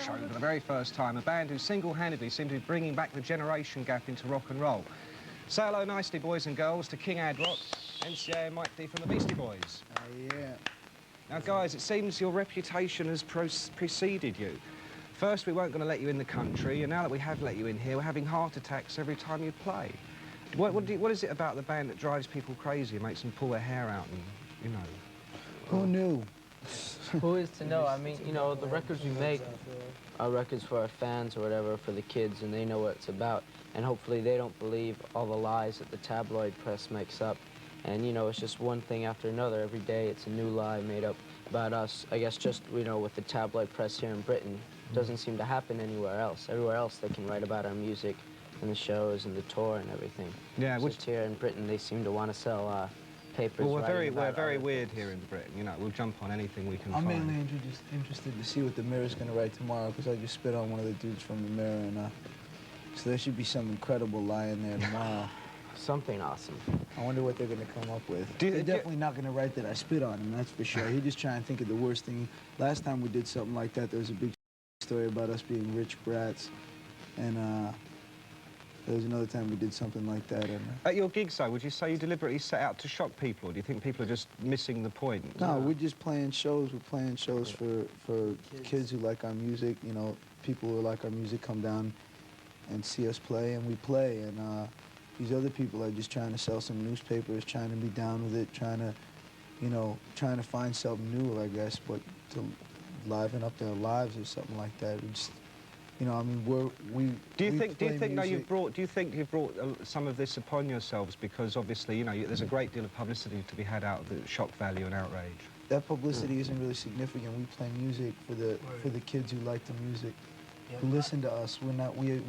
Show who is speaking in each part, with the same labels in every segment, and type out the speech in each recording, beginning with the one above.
Speaker 1: show for the very first time, a band who single-handedly seem to be bringing back the generation gap into rock and roll. Say hello nicely, boys and girls, to King Ad Rock, NCA and Mike D from the Beastie Boys.
Speaker 2: Yeah.
Speaker 1: Now, guys, it seems your reputation has preceded you. First, we weren't going to let you in the country, and now that we have let you in here, we're having heart attacks every time you play. What is it about the band that drives people crazy and makes them pull their hair out and, you know?
Speaker 2: Who knew?
Speaker 3: Who is to know? I mean, you know, the records we make are records for our fans or whatever, for the kids, and they know what it's about. And hopefully they don't believe all the lies that the tabloid press makes up. And, you know, it's just one thing after another. Every day it's a new lie made up about us. I guess just, you know, with the tabloid press here in Britain, it doesn't seem to happen anywhere else. Everywhere else they can write about our music and the shows and the tour and everything.
Speaker 1: Yeah,
Speaker 3: just here in Britain they seem to want to sell papers.
Speaker 1: Well, we're very weird here in Britain. You know, we'll jump on anything we can
Speaker 2: I'm
Speaker 1: find.
Speaker 2: mainly interested to see what the Mirror's going to write tomorrow, because I just spit on one of the dudes from the Mirror, and so there should be some incredible lie in there tomorrow.
Speaker 3: Something awesome.
Speaker 2: I wonder what they're going to come up with. They're definitely not going to write that I spit on him, that's for sure. He just trying to think of the worst thing. Last time we did something like that, there was a big story about us being rich brats, and there was another time we did something like that. And,
Speaker 1: at your gigs, though, would you say you deliberately set out to shock people, or do you think people are just missing the point?
Speaker 2: No, we're just playing shows. We're playing shows for kids who like our music. You know, people who like our music come down and see us play, and we play. And these other people are just trying to sell some newspapers, trying to be down with it, trying to, you know, trying to find something new, I guess, but to liven up their lives or something like that. We just, you know, I mean, Do you think you've brought some of this upon yourselves, because obviously, you know, there's a great deal of publicity to be had out of the shock value and outrage? That publicity isn't really significant. We play music for the kids who like the music, who listen to us. We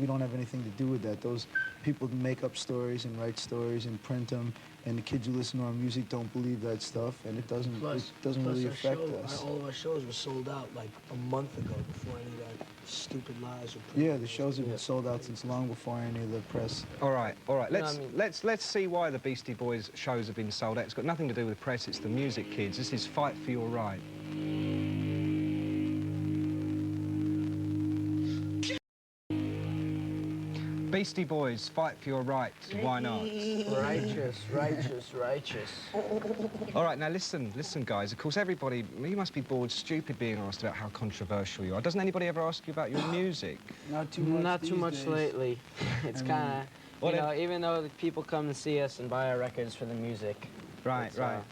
Speaker 2: don't have anything to do with that. Those people make up stories and write stories and print them, and the kids who listen to our music don't believe that stuff, and it doesn't really affect us.
Speaker 4: All of our shows were sold out like a month ago before any of that stupid lies were printed.
Speaker 2: Yeah, the shows have been sold out since long before any of the press.
Speaker 1: All right. Let's see why the Beastie Boys shows have been sold out. It's got nothing to do with the press. It's the music, kids. This is Fight for Your Right. Beastie Boys, fight for your right. Why not?
Speaker 3: Righteous, righteous, righteous.
Speaker 1: All right, now listen, guys. Of course, everybody, you must be bored stupid being asked about how controversial you are. Doesn't anybody ever ask you about your music?
Speaker 2: Not too much.
Speaker 3: Not too much lately. It's kind of, you know, even though the people come and see us and buy our records for the music.
Speaker 1: Right, right.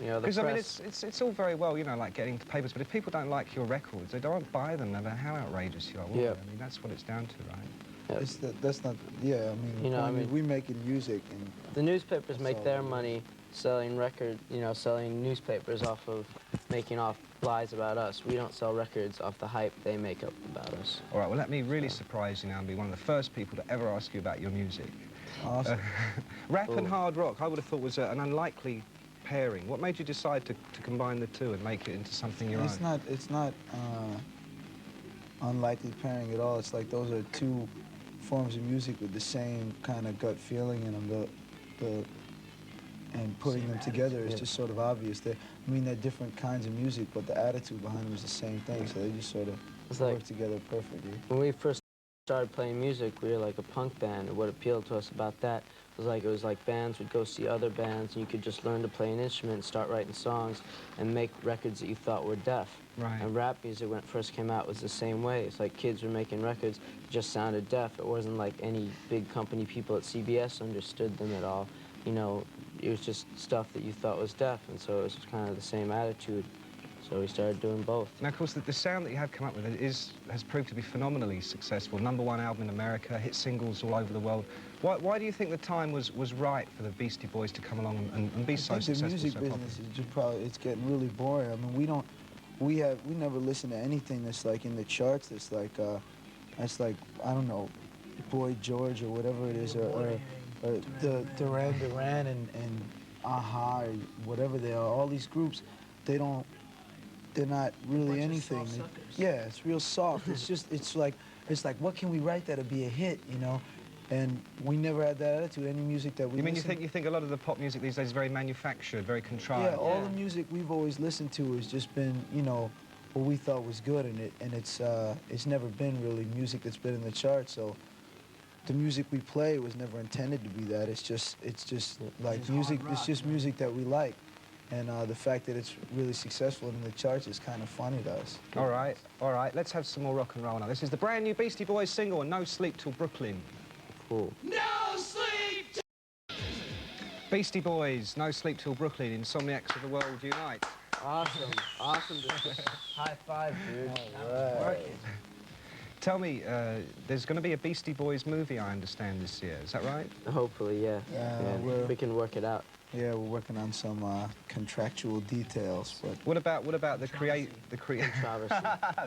Speaker 3: You know,
Speaker 1: because I mean, it's all very well, you know, like getting to papers, but if people don't like your records, they don't buy them, no matter how outrageous you are. Yeah. I mean, that's what it's down to, right?
Speaker 2: That's not, yeah, I mean,
Speaker 3: you know, I mean,
Speaker 2: we making music. And
Speaker 3: the newspapers make their money selling selling newspapers off of making off lies about us. We don't sell records off the hype they make up about us.
Speaker 1: All right, well, let me really surprise you now and be one of the first people to ever ask you about your music.
Speaker 2: Awesome.
Speaker 1: Rap and hard rock, I would have thought was an unlikely pairing. What made you decide to combine the two and make it into something your own?
Speaker 2: It's not unlikely pairing at all. It's like those are two forms of music with the same kind of gut feeling in them. And putting them together is just sort of obvious. I mean, they're different kinds of music, but the attitude behind them is the same thing, so they just sort of work together perfectly.
Speaker 3: When we first started playing music, we were like a punk band, and what appealed to us about that it was like bands would go see other bands, and you could just learn to play an instrument, start writing songs, and make records that you thought were deaf.
Speaker 1: Right.
Speaker 3: And rap music, when it first came out, was the same way. It's like kids were making records, just sounded deaf. It wasn't like any big company people at CBS understood them at all. You know, it was just stuff that you thought was deaf, and so it was kind of the same attitude. So we started doing both.
Speaker 1: Now, of course, the sound that you have come up with has proved to be phenomenally successful. #1 album in America, hit singles all over the world. Why do you think the time was right for the Beastie Boys to come along and be so successful?
Speaker 2: The music business is just it's getting really boring. I mean, we never listen to anything that's like in the charts. That's like I don't know, Boy George or whatever it is, or the Duran and Aha or whatever they are. All these groups, they're not really anything. Yeah, it's real soft. It's like what can we write that'll be a hit, you know? And we never had that attitude. Any music that we
Speaker 1: you think a lot of the pop music these days is very manufactured, very contrived?
Speaker 2: Yeah, all the music we've always listened to has just been, you know, what we thought was good in it, and it's never been really music that's been in the charts. So the music we play was never intended to be that. It's just like
Speaker 4: It's
Speaker 2: music.
Speaker 4: hard rock,
Speaker 2: It's just
Speaker 4: man.
Speaker 2: music that we like, and the fact that it's really successful in the charts is kind of funny to us.
Speaker 1: All right, let's have some more rock and roll now. This is the brand new Beastie Boys single, No Sleep Till Brooklyn.
Speaker 3: Cool.
Speaker 1: Beastie Boys, No Sleep Till Brooklyn, Insomniacs of the World Unite.
Speaker 3: Awesome. Awesome. High five, dude.
Speaker 1: Tell me, there's going to be a Beastie Boys movie, I understand, this year. Is that right?
Speaker 3: Hopefully, yeah.
Speaker 2: we're-
Speaker 3: We can work it out.
Speaker 2: Yeah, we're working on some contractual details, but
Speaker 1: What about the create?
Speaker 3: Controversy.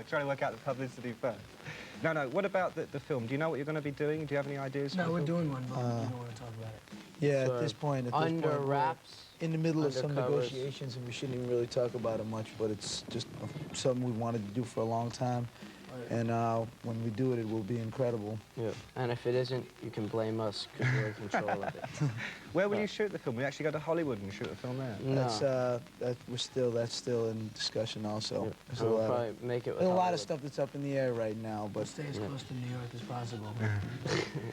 Speaker 1: Trying to work out the publicity first. No, what about the film? Do you know what you're going to be doing? Do you have any ideas? for
Speaker 4: No,
Speaker 1: the
Speaker 4: we're
Speaker 1: film?
Speaker 4: doing one, but we don't want to talk about it.
Speaker 2: yeah,
Speaker 3: Sort
Speaker 2: at this
Speaker 3: of
Speaker 2: point,
Speaker 3: Under
Speaker 2: we're
Speaker 3: wraps.
Speaker 2: in the middle of some
Speaker 3: undercovers.
Speaker 2: negotiations, and we shouldn't even really talk about it much, but it's just something we wanted to do for a long time. And when we do it, it will be incredible.
Speaker 3: Yeah. And if it isn't, you can blame us because we're in control of it.
Speaker 1: Where will you shoot the film? Will you actually go to Hollywood and shoot the film there?
Speaker 3: No.
Speaker 2: That's still in discussion also.
Speaker 3: Yeah.
Speaker 2: There's
Speaker 3: And we'll probably make it with
Speaker 2: there's a lot
Speaker 3: Hollywood.
Speaker 2: of stuff that's up in the air right now,
Speaker 4: We'll
Speaker 2: but
Speaker 4: stay as close to New York as possible.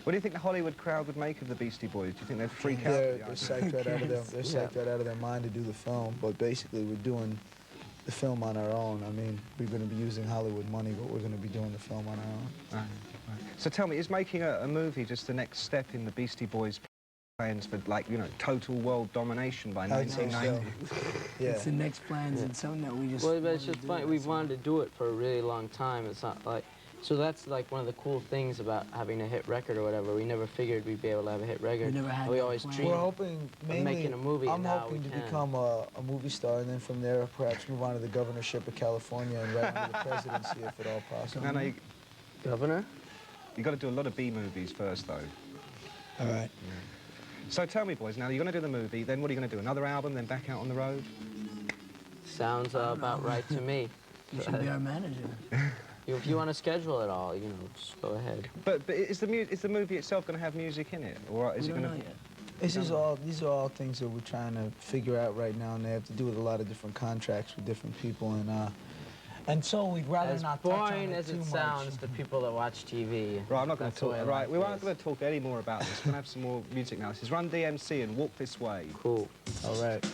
Speaker 1: What do you think the Hollywood crowd would make of the Beastie Boys? Do you think they'd freak out?
Speaker 2: they're,
Speaker 1: at the
Speaker 2: they're
Speaker 1: idea?
Speaker 2: psyched right out of their they're psyched right out of their mind to do the film. But basically, we're doing the film on our own. I mean, we're going to be using Hollywood money, but we're going to be doing the film on our own.
Speaker 1: Right. So tell me, is making a movie just the next step in the Beastie Boys plans for, like, you know, total world domination by
Speaker 2: I'd say
Speaker 1: 1990?
Speaker 2: so. Yeah.
Speaker 4: It's the next plans and something that we just.
Speaker 3: Well, but it's
Speaker 4: wanted to
Speaker 3: just
Speaker 4: do,
Speaker 3: funny.
Speaker 4: that's
Speaker 3: We've
Speaker 4: all.
Speaker 3: wanted to do it for a really long time. It's not like... So that's like one of the cool things about having a hit record or whatever. We never figured we'd be able to have a hit record.
Speaker 4: never had
Speaker 3: We
Speaker 4: that
Speaker 3: always
Speaker 4: plan.
Speaker 3: dreamed
Speaker 2: We're hoping mainly.
Speaker 3: making a movie,
Speaker 2: I'm
Speaker 3: and now
Speaker 2: hoping
Speaker 3: we
Speaker 2: to
Speaker 3: can.
Speaker 2: become a movie star, and then from there, perhaps move on to the governorship of California and right into the presidency, if at all possible.
Speaker 1: No,
Speaker 3: Governor?
Speaker 1: you got to do a lot of B movies first, though.
Speaker 2: All right.
Speaker 1: So tell me, boys, now you're going to do the movie, then what are you going to do? Another album, then back out on the road?
Speaker 3: Sounds about right to me.
Speaker 4: You should be our manager.
Speaker 3: If you want to schedule it all, you know, just go ahead.
Speaker 1: But is the movie itself going to have music in it, or is
Speaker 4: We
Speaker 1: it
Speaker 4: don't
Speaker 1: going
Speaker 4: know
Speaker 1: to?
Speaker 4: yet.
Speaker 2: These are all things that we're trying to figure out right now, and they have to do with a lot of different contracts with different people, and so we'd rather
Speaker 3: As
Speaker 2: not touch on
Speaker 3: boring
Speaker 2: it
Speaker 3: as
Speaker 2: too
Speaker 3: it
Speaker 2: much.
Speaker 3: sounds to people that watch TV.
Speaker 1: Right, I'm not going to
Speaker 3: That's the way
Speaker 1: talk.
Speaker 3: I
Speaker 1: Right,
Speaker 3: like
Speaker 1: we aren't
Speaker 3: this.
Speaker 1: going to talk any more about this. We're going to have some more music now. This is Run-D.M.C. and Walk This Way.
Speaker 3: Cool.
Speaker 2: All right.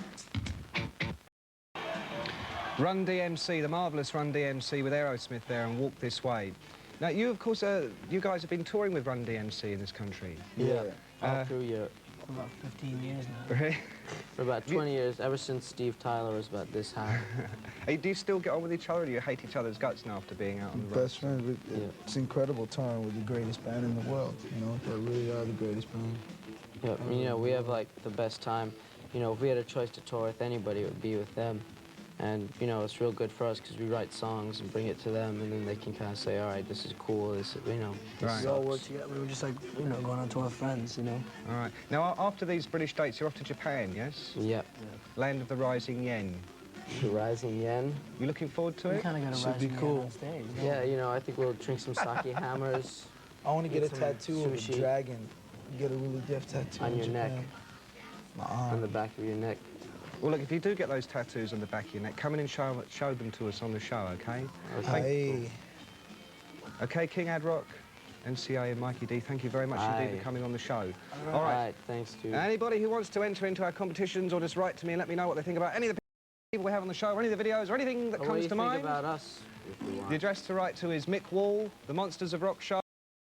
Speaker 1: Run-D.M.C., the marvellous Run-D.M.C. with Aerosmith there and Walk This Way. Now, you, of course, you guys have been touring with Run-D.M.C. in this country.
Speaker 2: Yeah.
Speaker 3: All through Europe.
Speaker 4: For about 15 years now.
Speaker 1: Really?
Speaker 3: For about 20 years, ever since Steve Tyler was about this high.
Speaker 1: Hey, do you still get on with each other, or do you hate each other's guts now after being out on the road?
Speaker 2: Best friends. It's incredible touring with the greatest band in the world. You know, they really are the greatest band.
Speaker 3: Yeah, you know, we have like the best time. You know, if we had a choice to tour with anybody, it would be with them. And, you know, it's real good for us because we write songs and bring it to them, and then they can kind of say, all right, this is cool, this, you know, this
Speaker 1: Right.
Speaker 4: We all
Speaker 3: sucks.
Speaker 4: work together. We were just like, you know, going on tour with friends, you know.
Speaker 1: All right. Now, after these British dates, you're off to Japan, yes?
Speaker 3: Yep.
Speaker 1: Land of the rising yen.
Speaker 3: The rising yen.
Speaker 1: You looking forward to
Speaker 4: We
Speaker 1: it?
Speaker 4: kind of got a
Speaker 2: Should
Speaker 4: rising
Speaker 2: be
Speaker 4: man
Speaker 2: cool.
Speaker 4: on stage.
Speaker 3: Yeah, you know, I think we'll drink some sake hammers
Speaker 2: I want to get
Speaker 3: Eat
Speaker 2: a
Speaker 3: some
Speaker 2: tattoo of a
Speaker 3: sushi.
Speaker 2: dragon. Get a really def tattoo
Speaker 3: On
Speaker 2: in
Speaker 3: your
Speaker 2: Japan.
Speaker 3: neck.
Speaker 2: My
Speaker 3: on
Speaker 2: arm.
Speaker 3: the back of your neck.
Speaker 1: Well, look, if you do get those tattoos on the back of your neck, come in and show them to us on the show, OK?
Speaker 2: Hey.
Speaker 1: OK, King Ad Rock, NCA and Mikey D, thank you very much indeed
Speaker 3: Aye.
Speaker 1: for coming on the show.
Speaker 3: All right, thanks, dude.
Speaker 1: Anybody who wants to enter into our competitions or just write to me and let me know what they think about any of the people we have on the show, or any of the videos, or anything that
Speaker 3: What do
Speaker 1: comes
Speaker 3: you
Speaker 1: to
Speaker 3: think
Speaker 1: mind,
Speaker 3: about us, if you want?
Speaker 1: the address to write to is Mick Wall, The Monsters of Rock Show.